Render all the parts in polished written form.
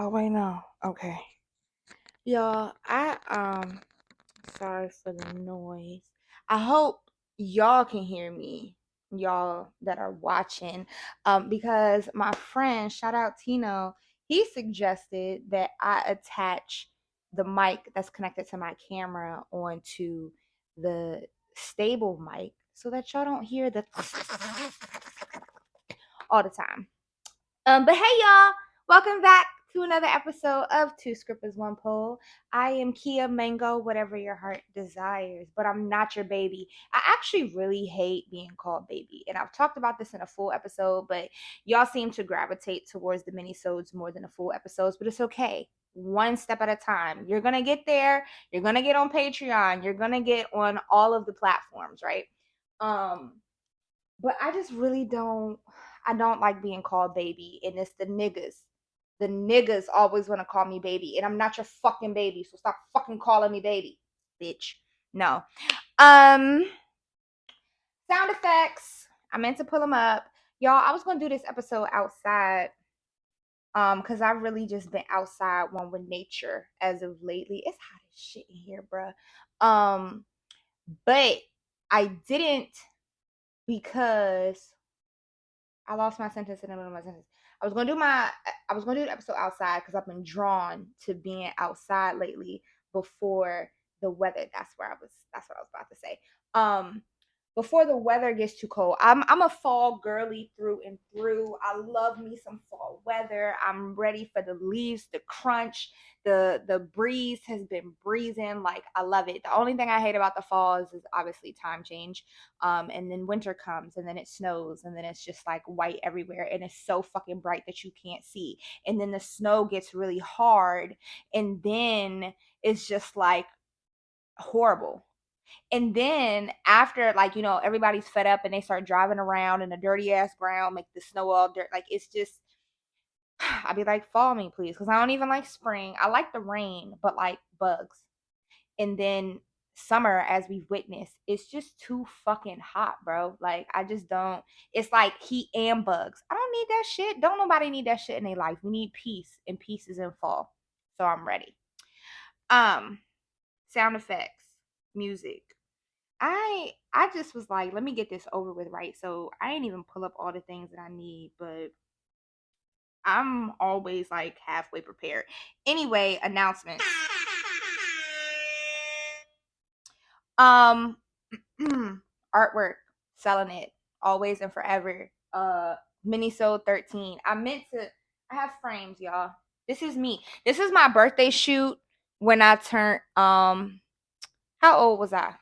Oh wait, no. Okay. Y'all, sorry for the noise. I hope y'all can hear me, y'all that are watching. Because my friend, shout out Tino, he suggested that I attach the mic that's connected to my camera onto the stable mic so that y'all don't hear the all the time. But hey y'all, welcome back to another episode of Two Scrippers One Pole. I am Kia Mango, whatever your heart desires, but I'm not your baby. I actually really hate being called baby, and I've talked about this in a full episode, but y'all seem to gravitate towards the minisodes more than the full episodes, but it's okay. One step at a time. You're gonna get there. You're gonna get on Patreon. You're gonna get on all of the platforms, right? Um, but I just really don't. I don't like being called baby, and it's the niggas. The niggas always want to call me baby, and I'm not your fucking baby, so stop fucking calling me baby, bitch. No. Um, Sound effects. I meant to pull them up, y'all. I was gonna do this episode outside, because I've really just been outside one with nature as of lately. It's hot as shit in here, bruh. But I didn't because I lost my sentence in the middle of my sentence. I was gonna do the episode outside because I've been drawn to being outside lately before the weather. That's what I was about to say. Um Before the weather gets too cold. I'm a fall girly through and through. I love me some fall weather. I'm ready for the leaves to crunch. The breeze has been breezing. Like, I love it. The only thing I hate about the fall is obviously time change. And then winter comes, and then it snows, and then it's just like white everywhere, and it's so fucking bright that you can't see. And then the snow gets really hard, and then it's just like horrible. And then after, like, everybody's fed up and they start driving around in a dirty ass ground, make the snow all dirt. Like, it's just, I'd be like, fall me, please. Because I don't even like spring. I like the rain, but like bugs. And then summer, as we've witnessed, it's just too fucking hot, bro. Like, I just don't. It's like heat and bugs. I don't need that shit. Don't nobody need that shit in their life. We need peace, and peace is in fall. So I'm ready. Um, Sound effects, music. I just was like, let me get this over with, right? So I ain't even pull up all the things that I need, but I'm always like halfway prepared. Anyway, announcements. Um Artwork, selling it always and forever. Minisode 13. I have frames, y'all. This is me. This is my birthday shoot when I turned how old was I?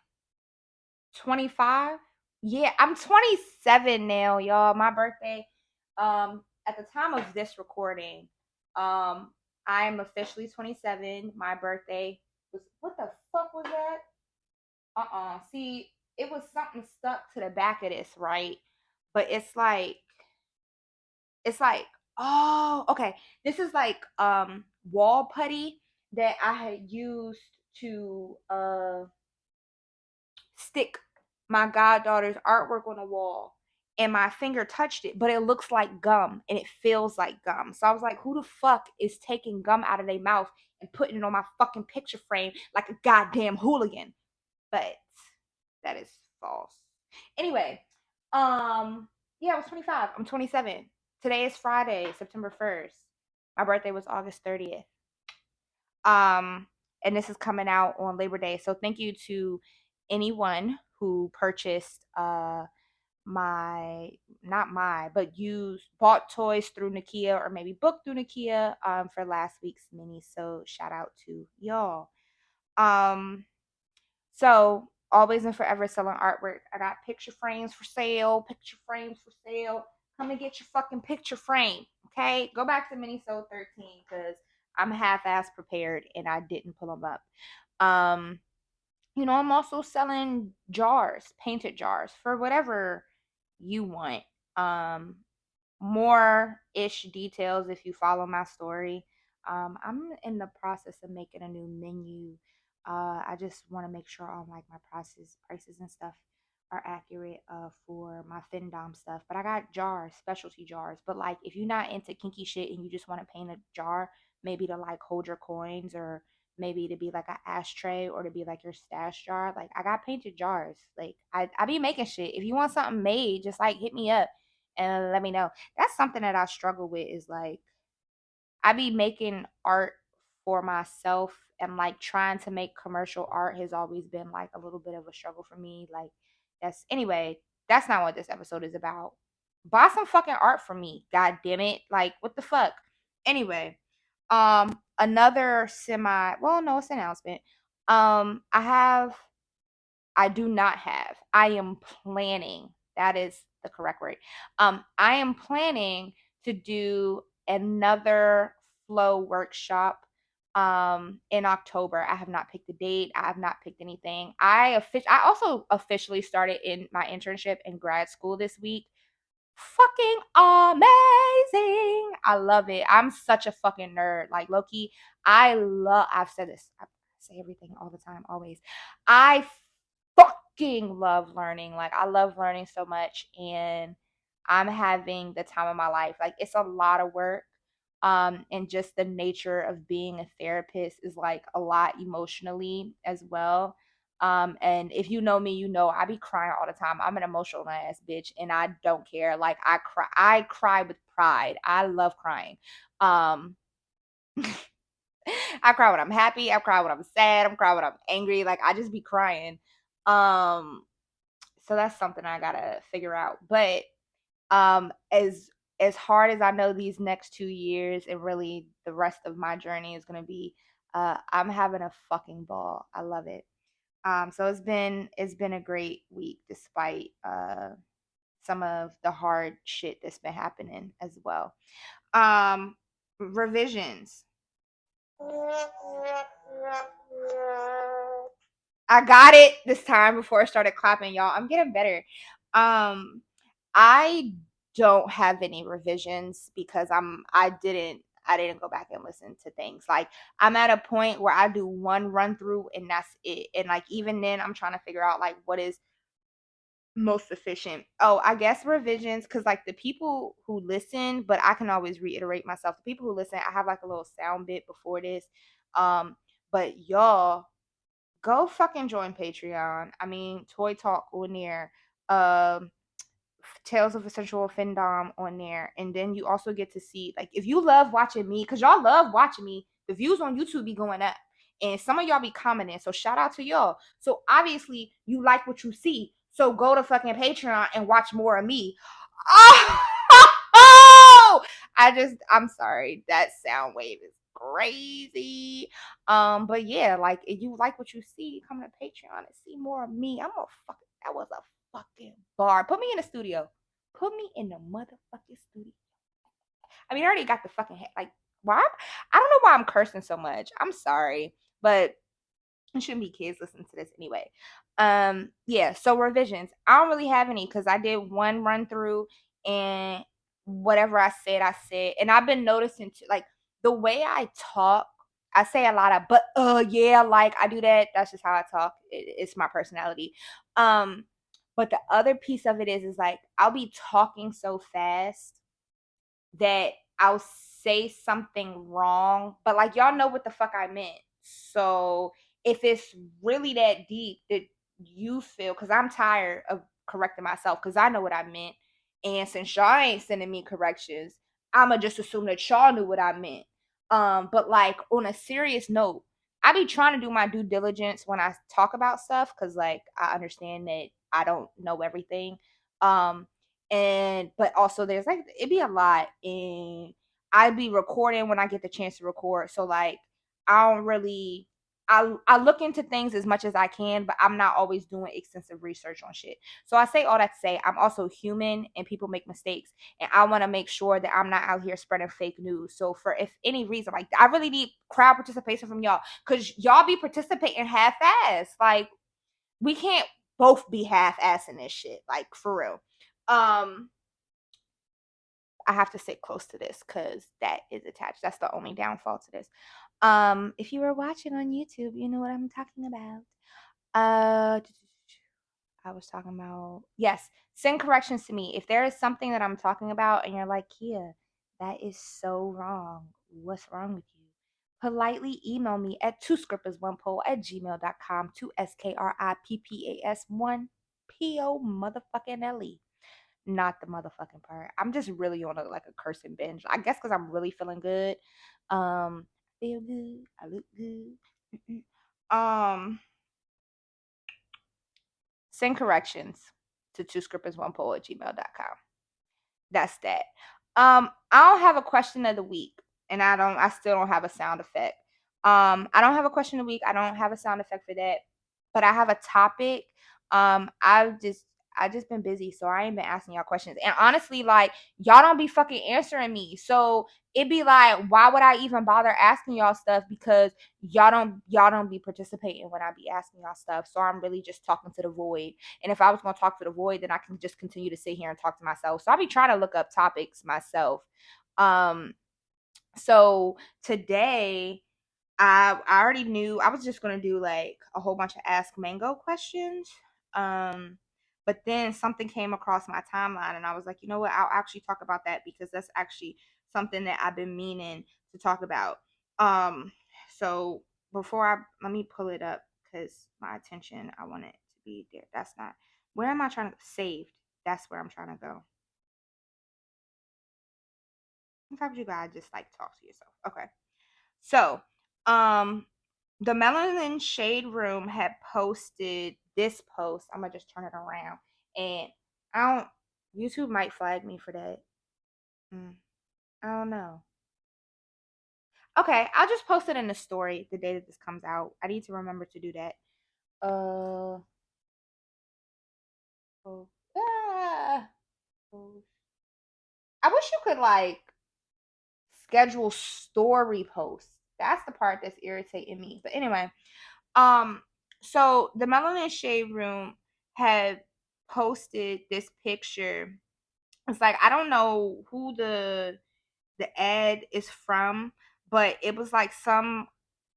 25? Yeah, I'm 27 now, y'all. My birthday, at the time of this recording, I am officially 27. My birthday was, what the fuck was that? See, it was something stuck to the back of this, right? But it's like, oh, okay. This is like wall putty that I had used to stick my goddaughter's artwork on the wall, and my finger touched it, but it looks like gum and it feels like gum. So I was like, who the fuck is taking gum out of their mouth and putting it on my fucking picture frame like a goddamn hooligan? But that is false. Anyway, yeah, I was 25. I'm 27. Today is Friday, September 1st. My birthday was August 30th. Um, and this is coming out on Labor Day. So thank you to anyone who purchased my not my but used bought toys through Nakia, or maybe booked through Nakia for last week's mini. So shout out to y'all. So always and forever selling artwork. I got picture frames for sale. Picture frames for sale. Come and get your fucking picture frame. Okay, go back to Minisode 13 because I'm half-ass prepared and I didn't pull them up. Um, I'm also selling jars, painted jars for whatever you want. Um, More ish details if you follow my story. I'm in the process of making a new menu. I just want to make sure all like my prices and stuff are accurate for my Findom stuff. But I got jars, specialty jars. But like if you're not into kinky shit and you just want to paint a jar, maybe to like hold your coins or maybe to be like an ashtray or to be like your stash jar. Like I got painted jars. Like I be making shit. If you want something made, just like hit me up and let me know. That's something that I struggle with is like I be making art for myself and like trying to make commercial art has always been like a little bit of a struggle for me. Like that's anyway, that's not what this episode is about. Buy some fucking art for me. God damn it. Like what the fuck? Anyway, another semi well no, it's an announcement. I have I do not have. I am planning. That is the correct word. I am planning to do another flow workshop in October. I have not picked the date. I have not picked anything. I also officially started in my internship in grad school this week. Fucking amazing. I love it. I'm such a fucking nerd. Like Loki, I've said this. I say everything all the time, always. I fucking love learning. Like I love learning so much and I'm having the time of my life. Like it's a lot of work. And just the nature of being a therapist is like a lot emotionally as well. And if you know me, you know I be crying all the time. I'm an emotional ass bitch and I don't care. Like I cry with pride. I love crying. Um I cry when I'm happy, I cry when I'm sad, I'm cry when I'm angry. Like I just be crying. Um so that's something I gotta figure out. But as hard as I know these next 2 years and really the rest of my journey is gonna be, I'm having a fucking ball. I love it. So it's been a great week despite some of the hard shit that's been happening as well. Revisions. I got it this time before I started clapping, y'all. I'm getting better. Um, I don't have any revisions because I didn't go back and listen to things. Like I'm at a point where I do one run through and that's it. And like even then I'm trying to figure out like what is most efficient. Oh, I guess revisions because like the people who listen, but I can always reiterate myself. The people who listen, I have like a little sound bit before this. But y'all go fucking join Patreon. I mean, Toy Talk on there. Um, Tales of a Sensual Findom on there. And then you also get to see, like, if you love watching me, because y'all love watching me, the views on YouTube be going up. And some of y'all be commenting. So shout out to y'all. So obviously you like what you see. So go to fucking Patreon and watch more of me. Oh, I'm sorry. That sound wave is crazy. But yeah, like if you like what you see, come to Patreon and see more of me. That was a fucking bar. Put me in the studio. Put me in the motherfucking studio. I mean, I already got the fucking head. Like, why? I don't know why I'm cursing so much. I'm sorry, but it shouldn't be kids listening to this anyway. Yeah. So revisions. I don't really have any because I did one run through and whatever I said, and I've been noticing too, like the way I talk. I say a lot of, but yeah, like I do that. That's just how I talk. It's my personality. Um, but the other piece of it is like I'll be talking so fast that I'll say something wrong, but like y'all know what the fuck I meant. So if it's really that deep that you feel, because I'm tired of correcting myself because I know what I meant. And since y'all ain't sending me corrections, I'ma just assume that y'all knew what I meant. But like on a serious note, I be trying to do my due diligence when I talk about stuff because like I understand that I don't know everything. Um, and but also there's like it'd be a lot and I'd be recording when I get the chance to record. So like I don't really I look into things as much as I can, but I'm not always doing extensive research on shit. So I say all that to say I'm also human and people make mistakes and I want to make sure that I'm not out here spreading fake news. So for if any reason, like I really need crowd participation from y'all because y'all be participating half-ass. Like we can't both be half-ass in this shit. Like for real. Um, I have to sit close to this because that is attached. That's the only downfall to this. If you were watching on YouTube, you know what I'm talking about. Uh, I was talking about, yes, send corrections to me. If there is something that I'm talking about and you're like, Kia, that is so wrong. What's wrong with you? Politely email me at twoscrippers1pole@gmail.com, 2skrippas1 motherfucking LE. Not the motherfucking part. I'm just really on a cursing binge. I guess because I'm really feeling good. Feel good. I look good. Send corrections to twoscrippers1pole@gmail.com. That's that. I don't have a question of the week, and I still don't have a sound effect. I don't have a question of the week. I don't have a sound effect for that, but I have a topic. I just been busy, so I ain't been asking y'all questions. And honestly, like, y'all don't be fucking answering me. So it'd be like, why would I even bother asking y'all stuff? Because y'all don't be participating when I be asking y'all stuff. So I'm really just talking to the void. And if I was gonna talk to the void, then I can just continue to sit here and talk to myself. So I'll be trying to look up topics myself. So today I already knew I was just gonna do like a whole bunch of Ask Mango questions. But then something came across my timeline and I was like, you know what, I'll actually talk about that because that's actually something that I've been meaning to talk about. So before let me pull it up because my attention, I want it to be there. That's not where am I trying to saved? That's where I'm trying to go. Sometimes you gotta just like talk to yourself. Okay. So, the Melanin Shade Room had posted this post. I'm gonna just turn it around, and I don't. YouTube might flag me for that. I don't know. Okay, I'll just post it in the story the day that this comes out. I need to remember to do that. Uh, oh, ah, oh. I wish you could like schedule story posts. That's the part that's irritating me. But anyway, Um, so the Melanin Shade Room had posted this picture. It's like I don't know who the ad is from, but it was like some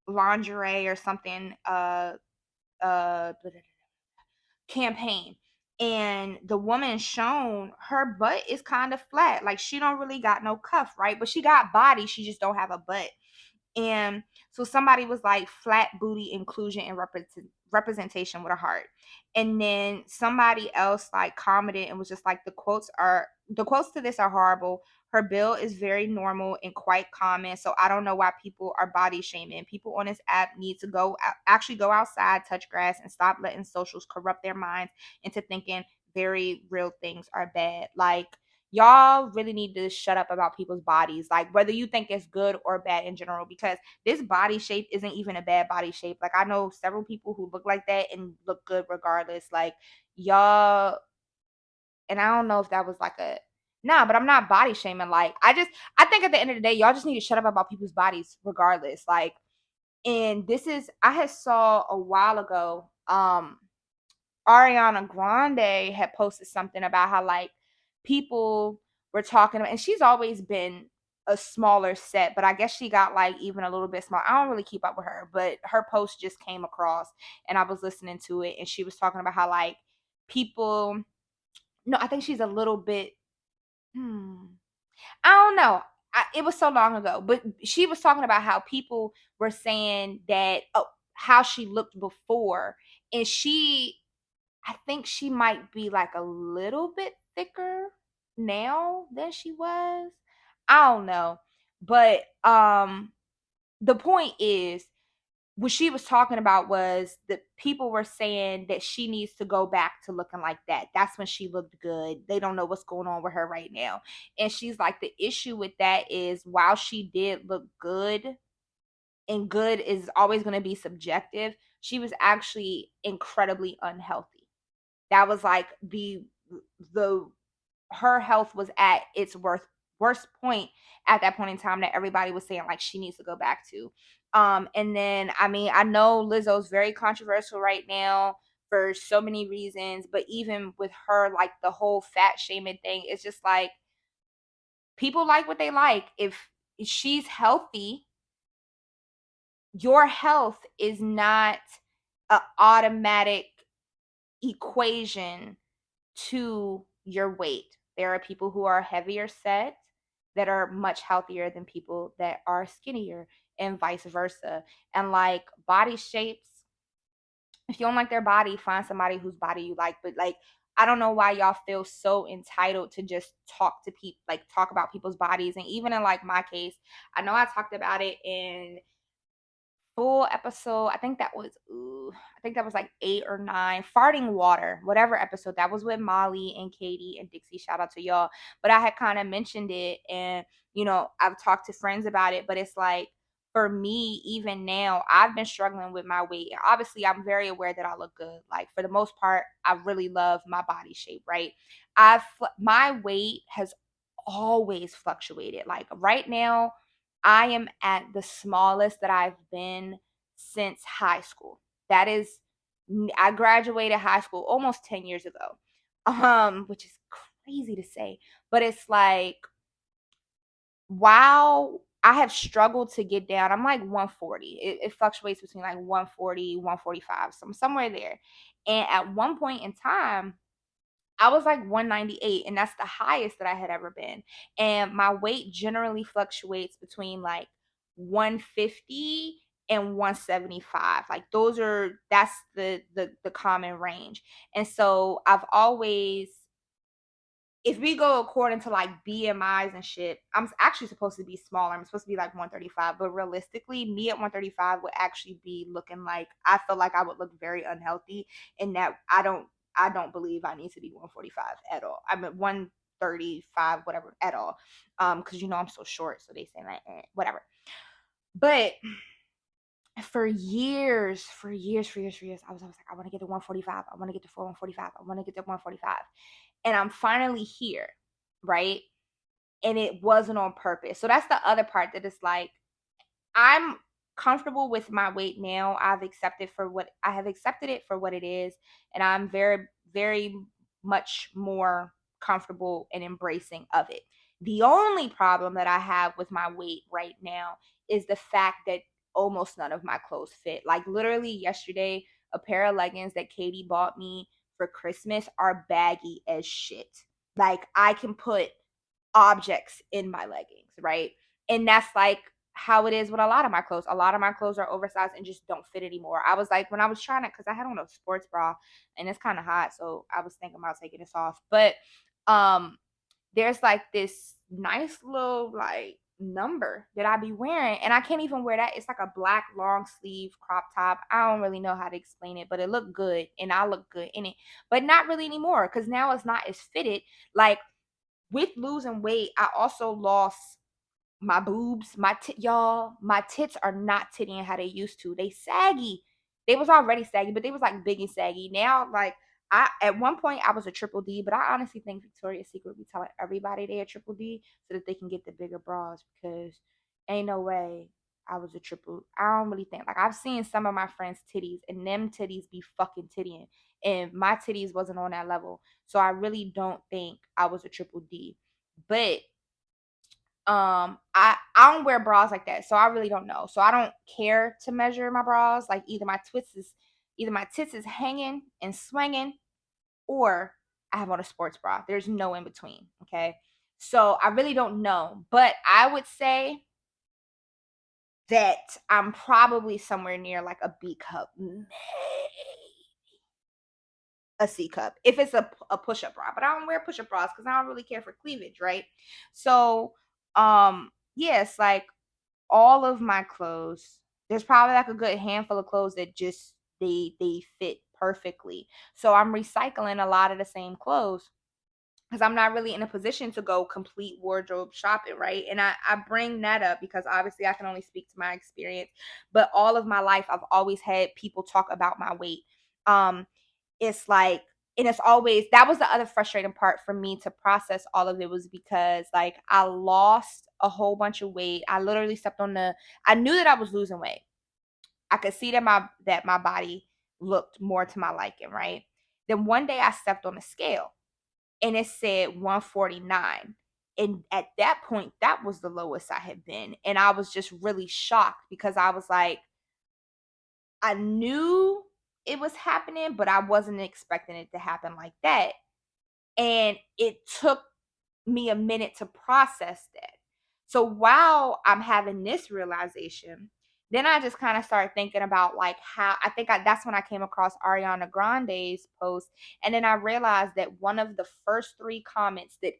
lingerie or something campaign. And the woman shown her butt is kind of flat. Like she don't really got no cuff, right? But she got body, she just don't have a butt. And so somebody was like flat booty inclusion and representation with a heart. And then somebody else like commented and was just like the quotes to this are horrible. Her bill is very normal and quite common. So I don't know why people are body shaming. People on this app need to actually go outside, touch grass, and stop letting socials corrupt their minds into thinking very real things are bad. Like y'all really need to shut up about people's bodies, like whether you think it's good or bad in general, because this body shape isn't even a bad body shape. Like I know several people who look like that and look good regardless. Like y'all, and I don't know if that was like a nah, but I'm not body shaming. Like I think at the end of the day, y'all just need to shut up about people's bodies regardless. Like, and this is I had saw a while ago, Ariana Grande had posted something about how like people were talking about, and she's always been a smaller set, but I guess she got like even a little bit small. I don't really keep up with her, but her post just came across and I was listening to it and she was talking about how like people, no, I think she's a little bit, I don't know. It was so long ago, but she was talking about how people were saying that, oh, how she looked before. And I think she might be like a little bit thicker now than she was. I don't know. But the point is what she was talking about was that people were saying that she needs to go back to looking like that. That's when she looked good. They don't know what's going on with her right now. And she's like, the issue with that is while she did look good, and good is always going to be subjective, she was actually incredibly unhealthy. That was like the her health was at its worst point at that point in time that everybody was saying like she needs to go back to. And then I mean, I know Lizzo's very controversial right now for so many reasons, but even with her, like the whole fat shaming thing, it's just like people like what they like. If she's healthy, your health is not a automatic equation to your weight. There are people who are heavier set that are much healthier than people that are skinnier, and vice versa. And like body shapes, if you don't like their body, find somebody whose body you like. But like, I don't know why y'all feel so entitled to just talk to people, like talk about people's bodies. And even in like my case, I know I talked about it in full episode. I think that was like 8 or 9. Farting water, whatever episode that was, with Molly and Katie and Dixie. Shout out to y'all. But I had kind of mentioned it, and I've talked to friends about it. But it's like, for me, even now, I've been struggling with my weight. And obviously, I'm very aware that I look good. Like, for the most part, I really love my body shape, right? My weight has always fluctuated. Like right now, I am at the smallest that I've been since high school. That is, I graduated high school almost 10 years ago. Which is crazy to say, but it's like, while I have struggled to get down, I'm like 140. It fluctuates between like 140, 145. So I'm somewhere there. And at one point in time, I was like 198, and that's the highest that I had ever been. And my weight generally fluctuates between like 150 and 175. Like that's the common range. And so I've always, if we go according to like BMIs and shit, I'm actually supposed to be smaller. I'm supposed to be like 135, but realistically, me at 135 would actually be looking like, I feel like I would look very unhealthy, and that I don't believe I need to be 145 at all. I'm at 135, whatever, at all. Because I'm so short, so they say like whatever. But for years, I was like, I want to get to 145. I want to get to 145. I want to get to 145. And I'm finally here, right? And it wasn't on purpose. So that's the other part, that it's like, I'm comfortable with my weight now. I have accepted it for what it is, and I'm very, very much more comfortable and embracing of it. The only problem that I have with my weight right now is the fact that almost none of my clothes fit. Like literally yesterday, a pair of leggings that Katie bought me for Christmas are baggy as shit. Like I can put objects in my leggings, right? And that's like how it is with a lot of my clothes. A lot of my clothes are oversized and just don't fit anymore. I was like, when I was trying to, because I had on a sports bra and it's kind of hot, so I was thinking about taking this off. But there's like this nice little like number that I be wearing, and I can't even wear that. It's like a black long sleeve crop top. I don't really know how to explain it, but it looked good and I look good in it. But not really anymore, because now it's not as fitted. Like with losing weight, I also lost my boobs, y'all. My tits are not tittying how they used to. They saggy. They was already saggy, but they was like big and saggy. Now, like at one point I was a triple D, but I honestly think Victoria's Secret be telling everybody they a triple D so that they can get the bigger bras, because ain't no way I was a triple. I don't really think, like, I've seen some of my friends' titties, and them titties be fucking tittying, and my titties wasn't on that level. So I really don't think I was a triple D. But I don't wear bras like that, so I really don't know. So I don't care to measure my bras. Like either my tits is hanging and swinging, or I have on a sports bra. There's no in between. Okay, so I really don't know, but I would say that I'm probably somewhere near like a B cup, maybe a C cup, if it's a push up bra. But I don't wear push up bras because I don't really care for cleavage, right? So yes, like all of my clothes, there's probably like a good handful of clothes that just they fit perfectly. So I'm recycling a lot of the same clothes because I'm not really in a position to go complete wardrobe shopping, right? And I bring that up because obviously I can only speak to my experience, but all of my life I've always had people talk about my weight. It's like, and it's always, that was the other frustrating part for me to process all of it, was because like I lost a whole bunch of weight. I literally stepped on I knew that I was losing weight. I could see that my body looked more to my liking, right? Then one day I stepped on the scale and it said 149. And at that point, that was the lowest I had been. And I was just really shocked because I was like, I knew it was happening, but I wasn't expecting it to happen like that. And it took me a minute to process that. So while I'm having this realization, then I just kind of started thinking about like how that's when I came across Ariana Grande's post. And then I realized that one of the first three comments that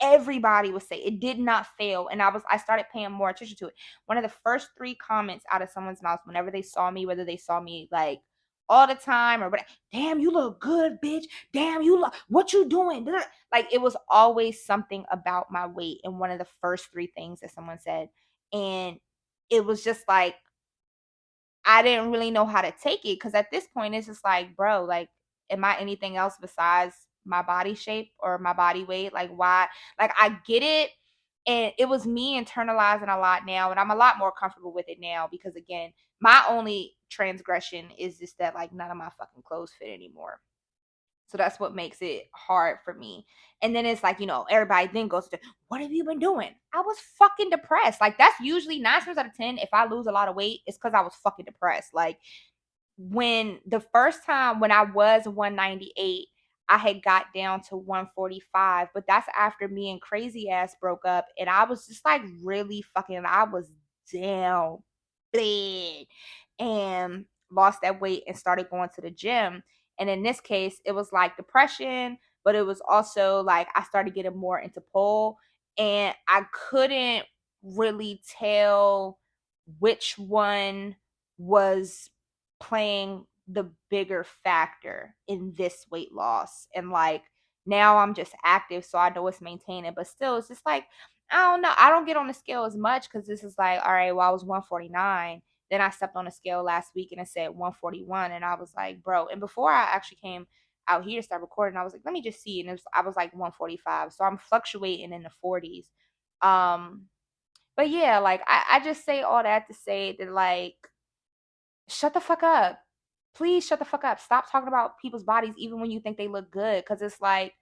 everybody would say, it did not fail, and I started paying more attention to it. One of the first three comments out of someone's mouth whenever they saw me, whether they saw me like all the time or whatever, damn, you look good, bitch, damn, you look, what you doing, like it was always something about my weight, and one of the first three things that someone said. And it was just like I didn't really know how to take it, because at this point it's just like, bro, like, am I anything else besides my body shape or my body weight? Like, why? Like, I get it. And it was me internalizing a lot now, and I'm a lot more comfortable with it now, because again, my only transgression is just that like none of my fucking clothes fit anymore. So that's what makes it hard for me. And then it's like, everybody then goes to, what have you been doing? I was fucking depressed. Like, that's usually 9 times out of 10. If I lose a lot of weight, it's because I was fucking depressed. Like, when the first time when I was 198, I had got down to 145, but that's after me and Crazy Ass broke up. And I was just like really fucking, I was down bad, and lost that weight and started going to the gym. And in this case, it was like depression, but it was also like I started getting more into pole, and I couldn't really tell which one was playing the bigger factor in this weight loss. And like now I'm just active, so I know it's maintaining, but still it's just like I don't know. I don't get on the scale as much because this is like, all right, well, I was 149. Then I stepped on the scale last week and it said 141. And I was like, bro. And before I actually came out here to start recording, I was like, let me just see. And I was like 145. So I'm fluctuating in the 40s. But yeah, like I just say all that to say that, like, shut the fuck up. Please shut the fuck up. Stop talking about people's bodies even when you think they look good. Cause it's like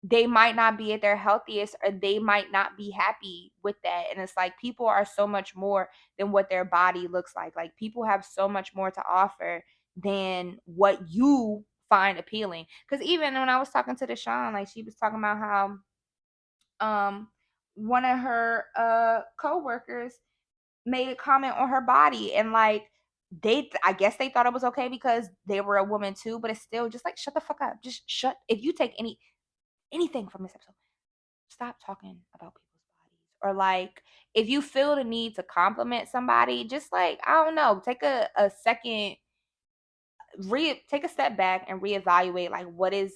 they might not be at their healthiest, or they might not be happy with that. And it's like people are so much more than what their body looks like. Like people have so much more to offer than what you find appealing. Cause even when I was talking to Deshawn, like she was talking about how one of her coworkers made a comment on her body, and like I guess they thought it was okay because they were a woman too, but it's still just like shut the fuck up. Just shut. If you take anything from this episode, stop talking about people's bodies. Or like if you feel the need to compliment somebody, just like I don't know, take a second, take a step back and reevaluate like what is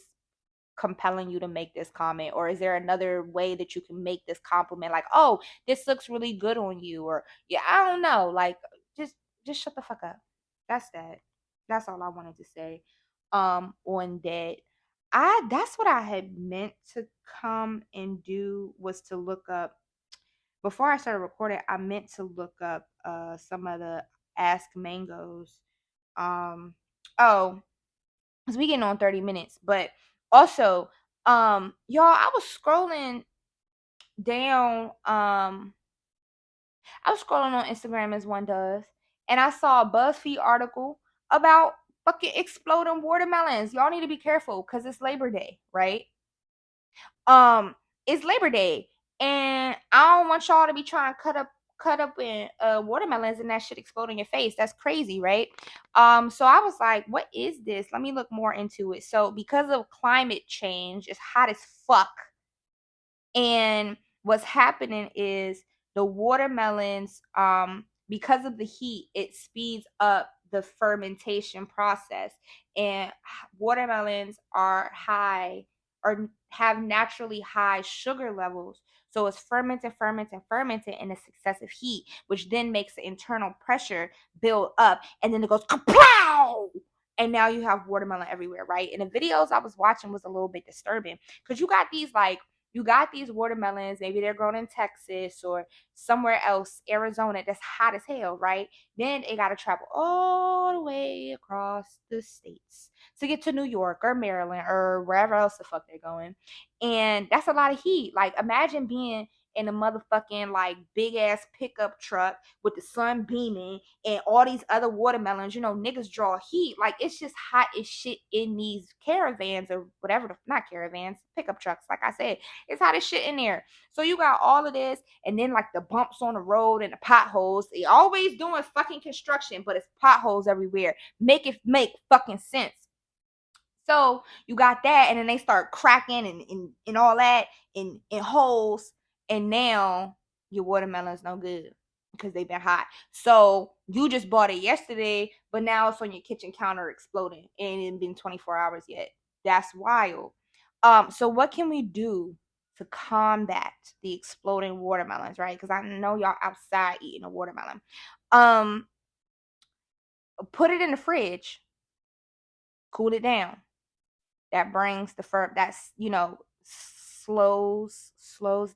compelling you to make this comment, or is there another way that you can make this compliment, like, oh, this looks really good on you, or yeah, I don't know, like just shut the fuck up. That's all I wanted to say on that. That's what I had meant to come and do, was to look up before I started recording. I meant to look up some of the Ask Mangoes. Oh, because we getting on 30 minutes. But also, y'all, I was scrolling down, I was scrolling on Instagram as one does, and I saw a BuzzFeed article about fucking exploding watermelons. Y'all need to be careful because it's Labor Day, right? It's Labor Day, and I don't want y'all to be trying to cut up in watermelons and that shit explode in your face. That's crazy, right? So I was like, what is this? Let me look more into it. So because of climate change, it's hot as fuck. And what's happening is the watermelons, because of the heat, it speeds up the fermentation process. And watermelons are high, or have naturally high sugar levels. So it's fermenting, fermenting, fermenting in a successive heat, which then makes the internal pressure build up, and then it goes kapow! And now you have watermelon everywhere, right? And the videos I was watching was a little bit disturbing, because you got these watermelons, maybe they're grown in Texas or somewhere else, Arizona, that's hot as hell, right? Then they got to travel all the way across the states to get to New York or Maryland or wherever else the fuck they're going. And that's a lot of heat. Like imagine being in a motherfucking like big ass pickup truck with the sun beaming and all these other watermelons. You know, niggas draw heat. Like, it's just hot as shit in these caravans or whatever. Not caravans, pickup trucks. Like I said, it's hot as shit in there. So you got all of this, and then like the bumps on the road and the potholes. They always doing fucking construction, but it's potholes everywhere. Make it make fucking sense. So you got that, and then they start cracking and all that in holes, and now your watermelon's no good because they've been hot. So you just bought it yesterday, but now it's on your kitchen counter exploding, and it ain't been 24 hours yet. That's wild. So what can we do to combat the exploding watermelons, right? Because I know y'all outside eating a watermelon. Put it in the fridge, cool it down. That brings the that's, you know, slows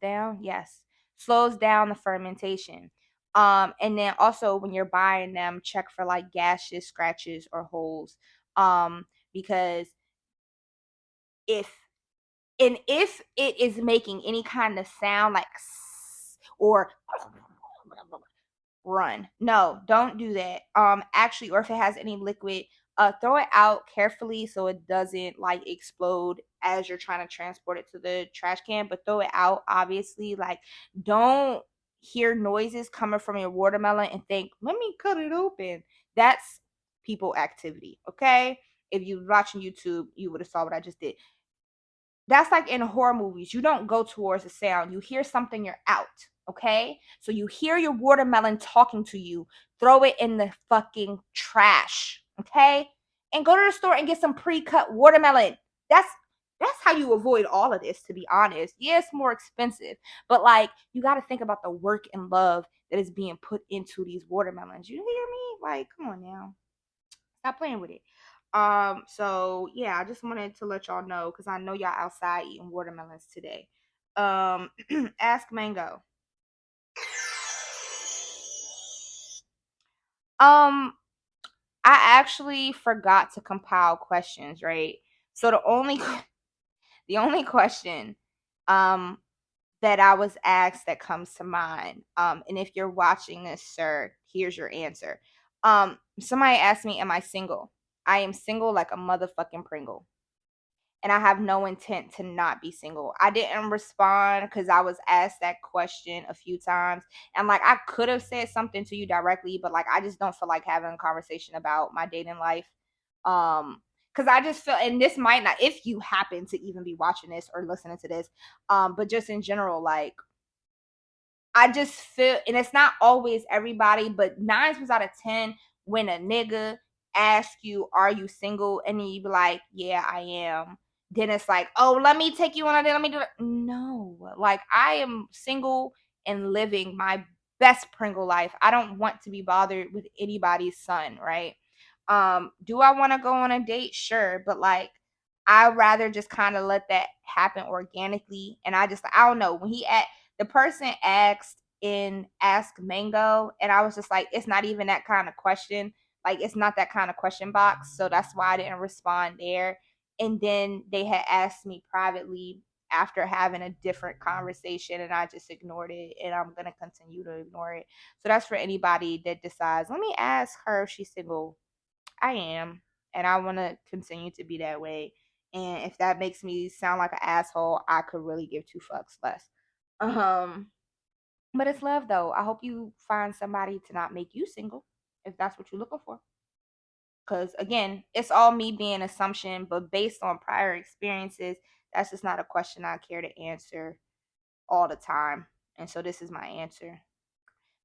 down. Yes, slows down the fermentation. And then also when you're buying them, check for like gashes, scratches, or holes. Because if if it is making any kind of sound like or run. No, don't do that. Actually, or if it has any liquid, throw it out carefully so it doesn't like explode as you're trying to transport it to the trash can, but throw it out, obviously. Like, don't hear noises coming from your watermelon and think, let me cut it open. That's people activity, okay? If you were watching YouTube, you would have saw what I just did. That's like in horror movies. You don't go towards the sound. You hear something, you're out. Okay? So you hear your watermelon talking to you. Throw it in the fucking trash. Okay? And go to the store and get some pre-cut watermelon. That's how you avoid all of this, to be honest. Yeah, it's more expensive. But like, you got to think about the work and love that is being put into these watermelons. You hear me? Like, come on now. Stop playing with it. So yeah, I just wanted to let y'all know because I know y'all outside eating watermelons today. Ask Mango. I actually forgot to compile questions, right? So the only question that I was asked that comes to mind, and if you're watching this, sir, here's your answer. Somebody asked me, am I single? I am single like a motherfucking Pringle. And I have no intent to not be single. I didn't respond because I was asked that question a few times. And like, I could have said something to you directly, but like, I just don't feel like having a conversation about my dating life. Because I just feel, and this might not, if you happen to even be watching this or listening to this, but just in general, like, I just feel, and it's not always everybody, but 9 times out of 10, when a nigga asks you, "Are you single?" and then you be like, "Yeah, I am," then it's like, "Oh, let me take you on a date. Let me do it." No, like, I am single and living my best Pringle life. I don't want to be bothered with anybody's son, right? Do I want to go on a date? Sure, but like, I'd rather just kind of let that happen organically. And I don't know, when the person asked in Ask Mango, and I was just like, it's not even that kind of question. Like, it's not that kind of question box. So that's why I didn't respond there. And then they had asked me privately after having a different conversation, and I just ignored it, and I'm going to continue to ignore it. So that's for anybody that decides, let me ask her if she's single. I am, and I want to continue to be that way. And if that makes me sound like an asshole, I could really give two fucks less. Um, but it's love though. I hope you find somebody to not make you single if that's what you're looking for. Because again, it's all me being assumption, but based on prior experiences, that's just not a question I care to answer all the time. And so this is my answer.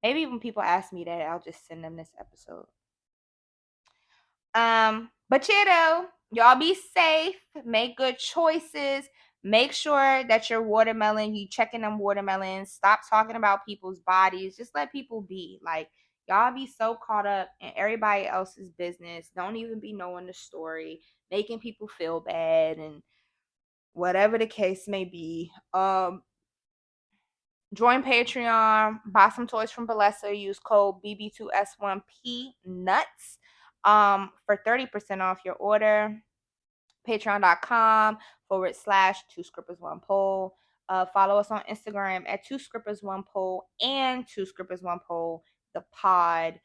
Maybe when people ask me that, I'll just send them this episode. But you know, y'all be safe, make good choices, make sure that your watermelon, you checking them watermelons, stop talking about people's bodies, just let people be. Like, y'all be so caught up in everybody else's business, don't even be knowing the story, making people feel bad, and whatever the case may be. Join Patreon, buy some toys from Balesa, use code BB2S1P nuts for 30% off your order. Patreon.com/2scrippers1pole. Follow us on Instagram at 2scrippers1poll and 2scrippers1poll, the pod.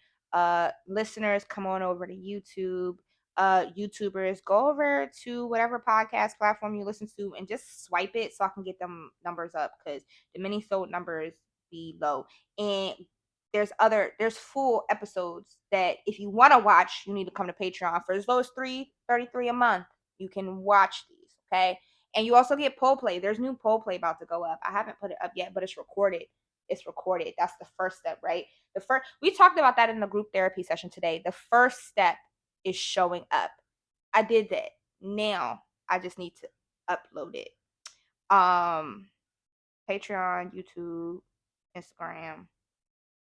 Listeners, come on over to YouTube. YouTubers, go over to whatever podcast platform you listen to and just swipe it so I can get them numbers up, because the Minisode numbers be low. And there's full episodes that if you want to watch, you need to come to Patreon. For as low as $3.33 a month, you can watch these, okay? And you also get poll play. There's new poll play about to go up. I haven't put it up yet, but it's recorded. It's recorded. That's the first step, right? We talked about that in the group therapy session today. The first step is showing up. I did that. Now I just need to upload it. Patreon, YouTube, Instagram.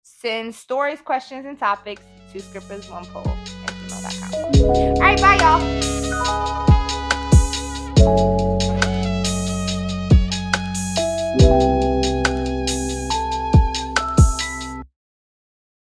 Send stories, questions, and topics to scrippers1poll@gmail.com. All right, bye, y'all.